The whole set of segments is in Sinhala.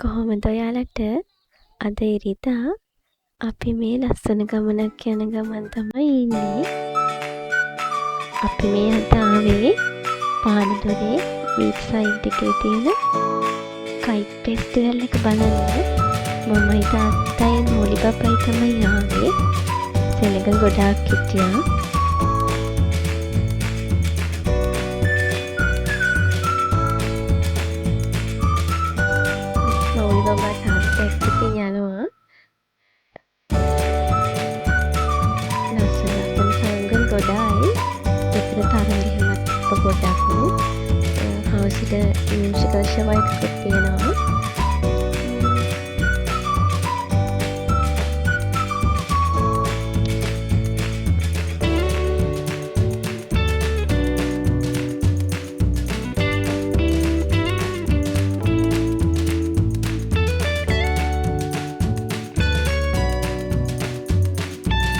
කොහොමද ඔයාලට අද ඉරිදා අපි මේ ලස්සන ගමනක් යන ගමන් තමයි ඉන්නේ. අපි මේ අද ආවේ පානදුරේ බීච් සයිඩ් එකේ තියෙන කයිට් ෆෙස්ටිවල් එක බලන්න. මමයි තාත්තයි මෝලි බබයි තමයි ආවේ. සෙනග ගොඩාක් හිටියා. මෝලි බබා තාත්තා එක්ක ඉතින් යනවා. ලස්සන තරංගල් ගොඩායි. එතන තරංග එහෙමත් ගොඩක් වූ හවසට මියුසිකල් ෂෝ එකක් තියෙනවා.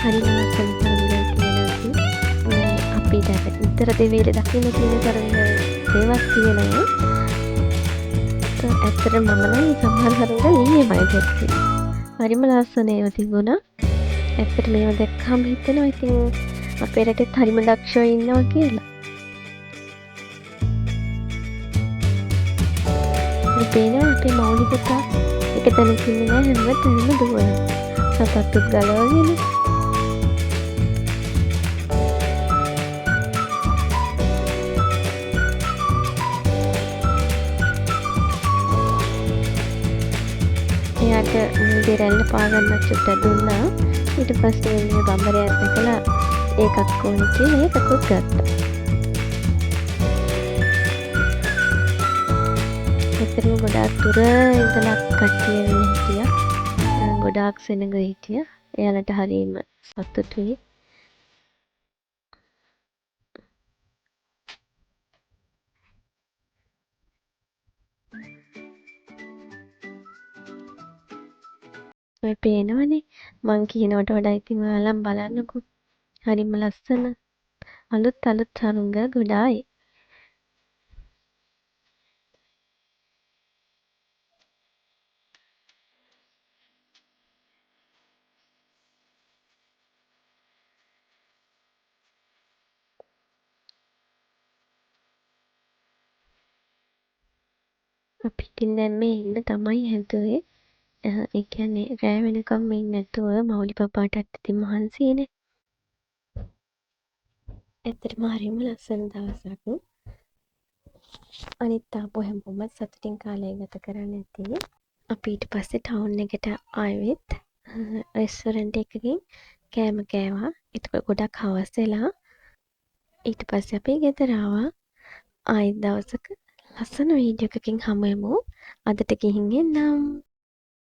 හරිම ලස්සන තරංගල් තියෙනවා. අපිට විතර දෙවියර දකින්න තියෙන තරංග ඒවත් තියෙනවා. ඇත්තට මම නම් සමහර තරංගල් ඊයේමයි දැක්කේ. හරිම ලස්සන ඒවා තිබුණා. ඇත්තට මේව දැක්කම හිතෙනවා ඉතින් අපේ රටෙත් හරිම දක්ෂයෝ ඉන්නවා කියලා. මේ පේනවා අපේ මෞලි පුතා එක තැනක ඉන්නේ නැහැ, හැම තැනම දුවනවා. සතත්තුත් ගලවගෙන. එයාට මුලදී රැල්ල පාගන්නත් චුට්ටක් දුන්නා. ඊට පස්සේ මේ බම්බරයක් දැකලා ඒකක් ඕනේ කියලා ඒකකුත් ගත්තා. ඇත්තටම ගොඩාක් දුර ඉඳලා කට්ටිය වෙන හිටියා. ගොඩාක් සෙනඟ හිටියා. එයාලට හරිම සතුටුයි. ඔය පේනවනේ මං කියනවට වඩා ඉතින් ඔයාලම බලන්නකෝ. හරිම ලස්සන අලුත් තරංග ගොඩායි. අපි ඉතින් දැන් මේ ඉන්න තමයි හැදුවේ. ඒ කියන්නේ රෑ වෙනකම් ඉන්නේ නැතුව මෞලි පපාටත් ඉතින් මහන්සියනේ. ඇත්තටම හරිම ලස්සන දවසක්. අනිත් ආපු හැමෝම සතුටින් කාලය ගත කරන්න ඇති. අපි ඊට පස්සේ ටවුන් එකට ආවෙත් රෙස්ටොරන්ට් එකකින් කෑම කෑවා. ඒක ගොඩක් හවස් වෙලා. ඊට පස්සේ අපි ගෙදර ආවා. ආයෙත් දවසක ලස්සන වීඩියෝ එකකින් හමු වෙමු. අදට ගිහින් එන්නම්.